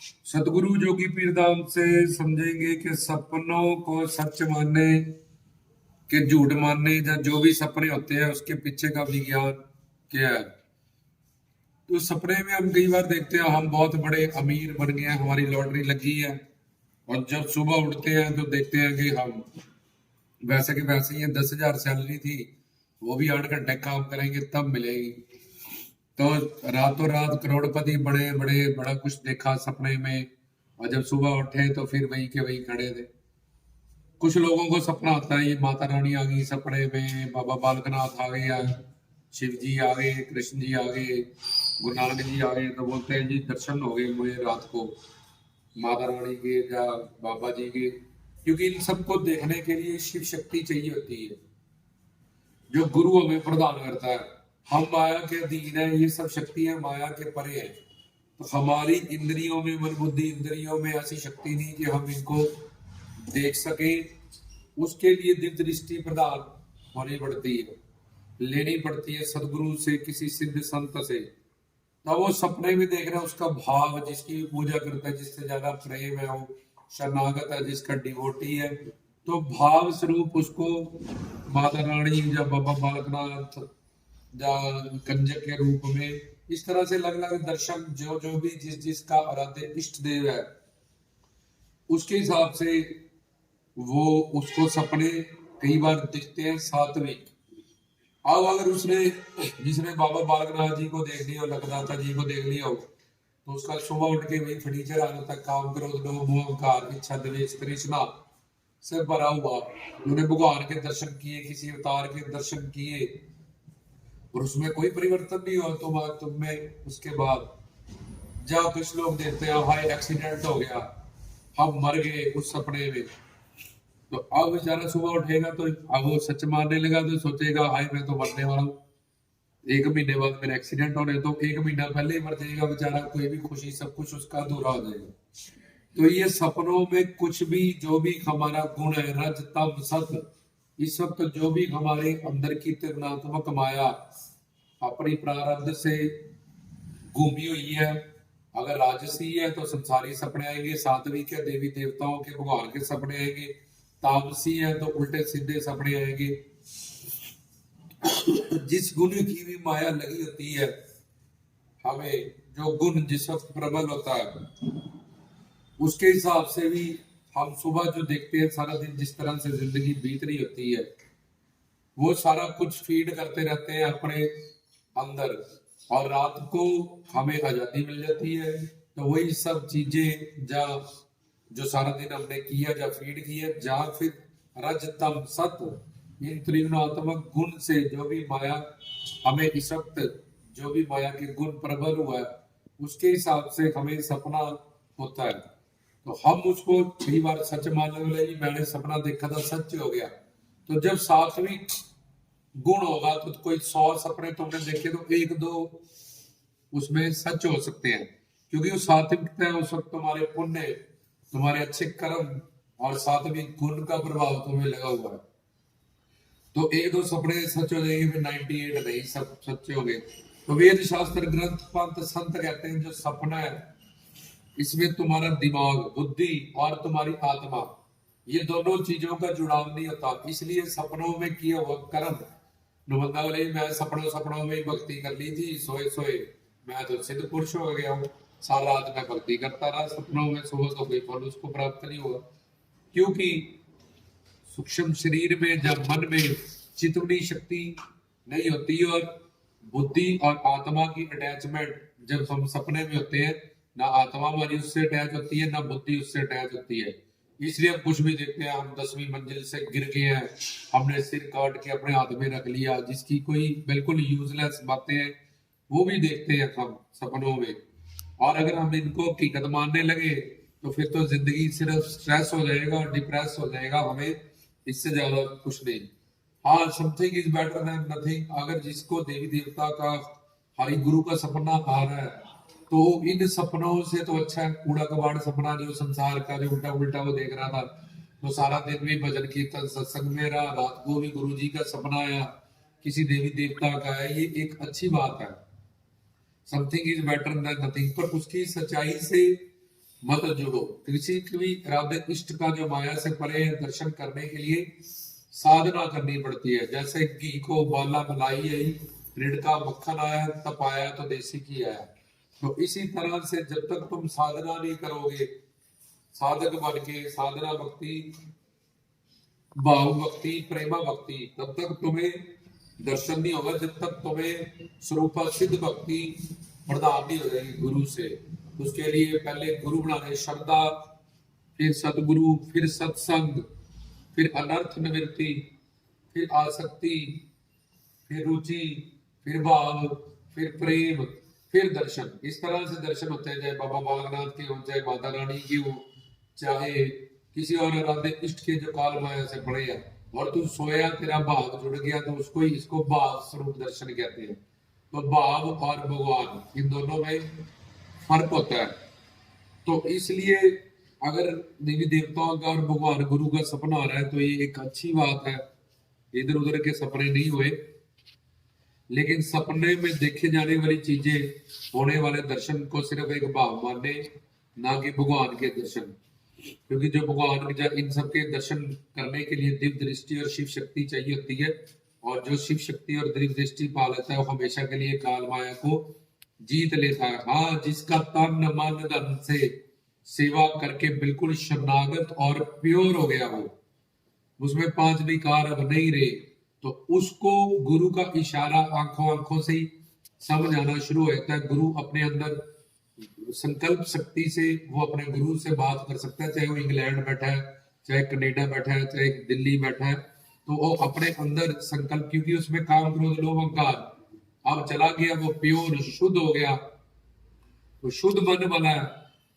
सतगुरु जोगी पीरदाम से समझेंगे कि सपनों को सच मानने के झूठ मानने या जो भी सपने होते हैं उसके पीछे का विज्ञान क्या है। तो सपने में हम कई बार देखते हैं हम बहुत बड़े अमीर बन गए हैं, हमारी लॉटरी लगी है, और जब सुबह उठते हैं तो देखते हैं कि हम वैसे के वैसे ही हैं, 10,000 सैलरी थी, वो भी 8 घंटे काम करेंगे तब मिलेगी। तो रातों रात करोड़पति बड़े बड़े बड़ा कुछ देखा सपने में, और जब सुबह उठे तो फिर वही के वही खड़े थे। कुछ लोगों को सपना आता है ये माता रानी आ गई सपने में, बाबा बालकनाथ आ गए, शिव जी आ गए, कृष्ण जी आ गए, गुरु नानक जी आ गए, तो बोलते हैं जी दर्शन हो गए मुझे रात को माता रानी के या बाबा जी के। क्योंकि इन सबको देखने के लिए शिव शक्ति चाहिए होती है, जो गुरु हमें प्रदान करता है। हम माया के अधीन है, ये सब शक्तियां माया के परे है। तो हमारी इंद्रियों में, मन बुद्धि इंद्रियों में ऐसी शक्ति नहीं कि हम इनको देख सके। उसके लिए दिव्य दृष्टि प्रदान होनी पड़ती है, लेनी पड़ती है सदगुरु से, किसी सिद्ध संत से। तब वो सपने में देख रहा है उसका भाव, जिसकी भी पूजा करता है, जिससे ज्यादा प्रेम है, वो शरणागत है, जिसका डिवोटी है, तो भाव स्वरूप उसको माता रानी या बाबा बालकनाथ या कंजक के रूप में, इस तरह से अलग अलग दर्शन जो जो भी जिस जिसका आराध्य इष्ट देव है उसके हिसाब से वो उसको सपने कई बार दिखते हैं सात्विक। अब अगर उसने जिसने बाबा बालकनाथ जी को देख लिया, लखदाता जी को देख लिया हो, तो उसका सुबह उठ के वही फर्नीचर आने तक काम करो, लोग मोह अहंकार इच्छा द्वेष तृष्णा से भरा हुआ, उन्होंने भगवान के दर्शन किए, किसी अवतार के दर्शन किए, और उसमें कोई परिवर्तन नहीं हुआ तुम में। उसके बाद जब कुछ लोग देखते हैं हाई एक्सीडेंट हो गया, हम मर गए उस सपने में, तो अब बेचारा सुबह उठेगा तो अब वो सच मानने लगा तो सोचेगा हाय मैं तो मरने वाला हूँ, 1 महीने बाद मेरा एक्सीडेंट होने, तो 1 महीना पहले ही मर जाएगा बेचारा, कोई भी खुशी सब कुछ उसका अधूरा हो जाएगा। तो ये सपनों में कुछ भी जो भी हमारा गुण है, रज तम सत, इस वक्त जो भी हमारे अंदर की त्रिगुणात्मक माया अपनी प्रारब्ध से घूमी हुई है, अगर राजसी है तो संसारी सपने आएंगे, सात्विक है देवी देवताओं के भगवान के सपने आएंगे, तामसी है तो उल्टे सीधे सपने आएंगे। जिस गुण की भी माया लगी होती है हमें, जो गुण जिस वक्त प्रबल होता है उसके हिसाब से भी हम सुबह जो देखते हैं सारा दिन जिस तरह से जिंदगी बीत रही होती है, वो सारा कुछ फीड करते रहते हैं अपने अंदर, और रात को हमें आजादी मिल जाती है। तो वही सब चीजें जा जो सारा दिन हमने किया या फीड किया, जा फिर रज तम सत, इन त्रिगुणात्मक गुण से जो भी माया हमें इस वक्त जो भी माया के गुण प्रबल हुआ है उसके हिसाब से हमें सपना होता है। तो हम उसको कई बार सच मानने वाले, मैंने सपना देखा था सच हो गया। तो जब सात्विक गुण होगा तो कोई 100 सपने तुमने देखे तो 1-2 उसमें सच हो सकते हैं, क्योंकि वो सात्विकता है, उस वक्त तुम्हारे पुण्य, तुम्हारे अच्छे कर्म और सात्विक गुण का प्रभाव तुम्हें लगा हुआ है। तो 1-2 सपने सच हो जाएंगे, फिर 98 नहीं सब सच्चे हो गए। तो वेद शास्त्र ग्रंथ पंथ संत कहते हैं जो सपना है इसमें तुम्हारा दिमाग बुद्धि और तुम्हारी आत्मा, ये दोनों चीजों का जुड़ाव नहीं होता। इसलिए सपनों में किया हुआ कर्म, नुबंधा बोले मैं सपनों सपनों में ही भक्ति कर ली थी, सोए सोए मैं तो सिद्ध पुरुष हो गया हूँ, सारा रात मैं भक्ति करता रहा सपनों में, सुबह तो कोई फल उसको प्राप्त नहीं हुआ। क्योंकि सूक्ष्म शरीर में जब मन में चितवनी शक्ति नहीं होती और बुद्धि और आत्मा की अटैचमेंट जब हम सपने में होते हैं, ना आत्मा हमारी उससे अटैच होती है ना बुद्धि उससे अटैच होती है। इसलिए हम कुछ भी देखते हैं, हम 10वीं मंजिल से गिर गए हैं, हमने सिर काट के अपने हाथ में रख लिया, जिसकी कोई बिल्कुल यूजलेस बातें हैं वो भी देखते हैं हम सपनों में। और अगर हम इनको हकीकत मानने लगे तो फिर तो जिंदगी सिर्फ स्ट्रेस हो जाएगा और डिप्रेस हो जाएगा, हमें इससे ज्यादा कुछ नहीं। हाँ, something is better than nothing. अगर जिसको देवी देवता का हरि गुरु का सपना आ रहा है तो इन सपनों से तो अच्छा है कूड़ा कबाड़ सपना जो संसार का जो उल्टा उल्टा वो देख रहा था, तो सारा दिन भी भजन कीर्तन सत्संग में रहा, रात को भी गुरु जी का सपना आया, किसी देवी देवता का है, ये एक अच्छी बात है। Something is better than nothing, पर उसकी सच्चाई से मत जुड़ो। किसी भी राधे इष्ट का जो माया से परे है, दर्शन करने के लिए साधना करनी पड़ती है। जैसे घी को उबाला, मलाई आई, ऋण का मक्खन आया, तब आया तो देसी घी आया। तो इसी तरह से जब तक तुम साधना नहीं करोगे, साधक बन के साधना भक्ति, भाव भक्ति, प्रेमा भक्ति, तब तक तुम्हें दर्शन नहीं होगा। जब तक तुम्हें स्वरूपा सिद्ध भक्ति प्रदान नहीं हो जाएगी गुरु से। उसके लिए पहले गुरु बनाने, श्रद्धा, फिर सतगुरु, फिर सत्संग, फिर अनर्थ निवृत्ति, फिर आसक्ति, फिर रुचि, फिर भाव, फिर प्रेम, फिर दर्शन। इस तरह से दर्शन होते हैं, चाहे बाबा बागनाथ के हो, चाहे माता रानी की हो, चाहे किसी और आराध्य इष्ट के जो काल माया से पड़े हैं, और तू सोया, तेरा भाव जुड़ गया, तो उसको ही, इसको भाव स्वरूप दर्शन कहते हैं। तो भाव और भगवान, इन दोनों में फर्क होता है। तो इसलिए अगर देवी देवताओं का और भगवान गुरु का सपना आ रहा है तो ये एक अच्छी बात है, इधर उधर के सपने नहीं हुए। लेकिन सपने में देखे जाने वाली चीजें, होने वाले दर्शन को सिर्फ एक भाव माने, ना कि भगवान के दर्शन। क्योंकि जो भगवान के, इन सब के दर्शन करने के लिए दिव्य दृष्टि और शिव शक्ति चाहिए होती है। और जो शिव शक्ति और दिव्य दृष्टि पा लेता है, वो हमेशा के लिए काल माया को जीत लेता है। हाँ, जिसका तन मन धन से सेवा करके बिल्कुल शरणागत और प्योर हो गया, वो उसमें पांच विकार अब नहीं रहे, तो उसको गुरु का इशारा आंखों आंखों से ही समझ आना शुरू हो जाता है। गुरु अपने अंदर संकल्प शक्ति से वो अपने गुरु से बात कर सकता है, चाहे वो इंग्लैंड बैठा है, चाहे कनाडा बैठा है, चाहे दिल्ली बैठा है। तो वो अपने अंदर संकल्प, क्योंकि उसमें काम, क्रोध, लोभ, अहंकार अब चला गया, वो प्योर शुद्ध हो गया, वो शुद्ध मन वाला है।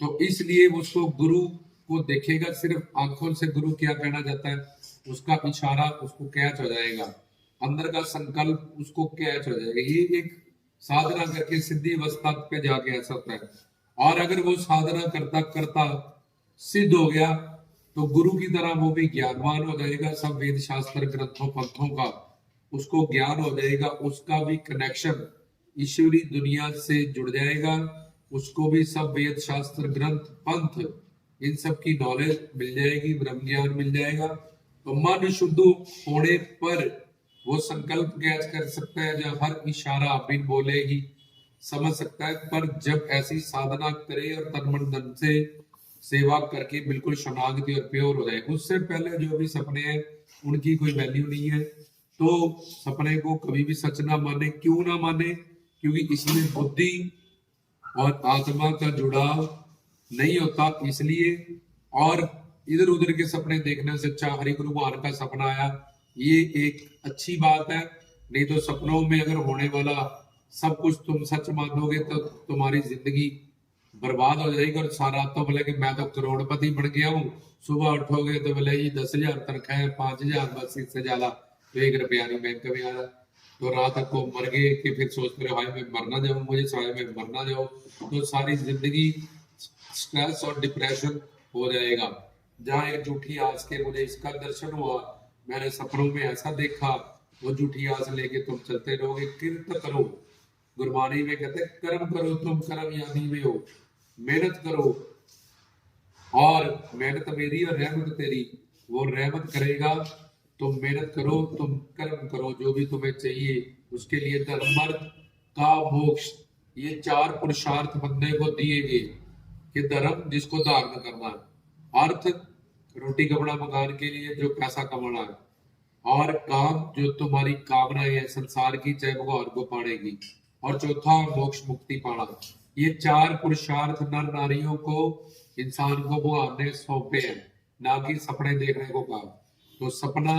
तो इसलिए उसको गुरु को देखेगा, सिर्फ आंखों से गुरु क्या कहना चाहता है, उसका इशारा उसको कैच हो जाएगा, अंदर का संकल्प उसको कैच हो जाएगा। ये एक साधना करके सिद्धि अवस्था पे जाके ऐसा होता है। और अगर वो साधना करता करता सिद्ध हो गया, तो गुरु की तरह वो भी ज्ञानवान हो जाएगा। सब वेद शास्त्र ग्रंथों पंथों का उसको ज्ञान हो जाएगा, उसका भी कनेक्शन ईश्वरी दुनिया से जुड़ जाएगा, उसको भी सब वेद शास्त्र ग्रंथ पंथ इन सब की नॉलेज मिल जाएगी, ब्रह्म ज्ञान मिल जाएगा। तो मन शुद्ध होने पर वो संकल्प कैच कर सकता है, जब हर इशारा बिन बोले ही समझ सकता है। पर जब ऐसी साधना करे और तन मन धन से सेवा करके बिल्कुल शरणागति और प्योर हो जाए, उससे पहले जो भी सपने हैं उनकी कोई वैल्यू नहीं है। तो सपने को कभी भी सच ना माने। क्यों ना माने? क्योंकि इसमें बुद्धि और आत्मा का जुड़ाव नहीं होता, इसलिए। और इधर उधर के सपने देखने से अच्छा हरि गुरु भगवान का सपना आया, ये एक अच्छी बात है। नहीं तो सपनों में अगर होने वाला सब कुछ तुम सच मानोगे तो तुम्हारी जिंदगी बर्बाद हो जाएगी। और सारा तो बोले कि मैं तो करोड़पति बन गया हूँ, सुबह उठोगे तो बोले जी 10,000 तनख्वाह है, 5,000, बस इससे ज्यादा तो 1 रुपया नहीं बैंक में आ रहा। तो रात को मर गए कि फिर सोचते रहे भाई मैं मरना जाऊं, मुझे सारे में मरना जाऊं। तो सारी जिंदगी स्ट्रेस और डिप्रेशन हो जाएगा। जहाँ एक झूठी आस के मुझे इसका दर्शन हुआ, मैंने सपनों में ऐसा देखा, वो झूठी आस लेके तुम चलते रहोगे। किरत करो, गुरबानी में कहते कर्म करो तुम कर्म यानी में हो, मेहनत करो, और मेहनत मेरी और रहमत तेरी। वो रहमत करेगा, तुम मेहनत करो, तुम कर्म करो, जो भी तुम्हें चाहिए उसके लिए धर्म अर्थ का मोक्ष, ये 4 पुरुषार्थ बंदे को दिए गए। कि धर्म जिसको धारण करना है, अर्थ रोटी कपड़ा मकान के लिए जो पैसा कमाना है, और काम जो तुम्हारी कामनाएं है संसार की, चाहे भगवान को पाने की, और चौथा मोक्ष मुक्ति पाना। ये 4 पुरुषार्थ नर नारियों को, इंसान को भगवान ने सौंपे हैं, ना कि सपने देखने को कहा। तो सपना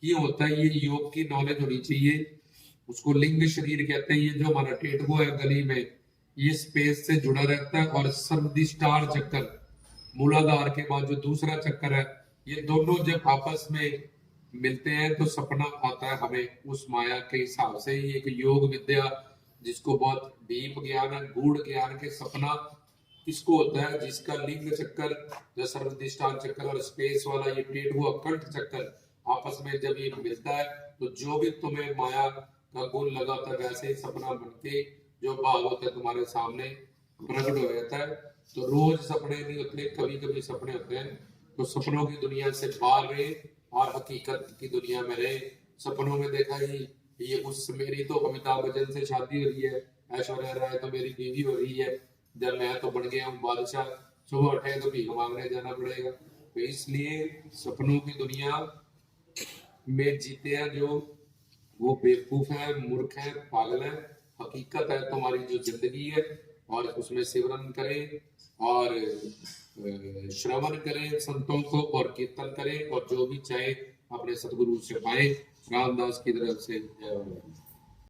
ये होता है, ये योग की नॉलेज होनी चाहिए। उसको लिंग शरीर कहते हैं। ये जो हमारा टेटगो है गली में, ये स्पेस से जुड़ा रहता है। और सर्वदिष्टार चक्कर, मूलाधार के बाद जो दूसरा चक्कर है, ये दोनों जब आपस में मिलते हैं तो सपना आता है हमें उस माया के हिसाब से ही। एक योग विद्या जिसको बहुत डीप ज्ञान है, गूढ़ ज्ञान के सपना किसको होता है, जिसका लिंग चक्कर, जो सर्वदिष्टान चक्कर और स्पेस वाला ये टेटगो अकल्ट चक्कर आपस में जब ये मिलता है, तो जो भी तुम्हें माया का गुण लगा था, वैसे ही सपना बनके जो भाव होता है तुम्हारे सामने प्रकट हो जाता है। तो रोज सपने नहीं होते, कभी कभी सपने होते हैं। तो सपनों की दुनिया से बाहर रहे और हकीकत की दुनिया में रहे। सपनों में देखा ही ये उस मेरी तो अमिताभ बच्चन से शादी हो रही है, ऐश्वर्या राय तो मेरी बीवी हो रही है, जब मैं तो बन गया हूँ बादशाह, सुबह उठे तो भीख मांगने जाना पड़ेगा। तो इसलिए सपनों की दुनिया में जीते हैं जो, वो बेवकूफ है, मूर्ख है, पागल है। हकीकत है तुम्हारी जो जिंदगी है, और उसमें सिमरन करें और श्रवण करें संतों को, और कीर्तन करें, और जो भी चाहे अपने सदगुरु से पाए। रामदास की तरफ से जय।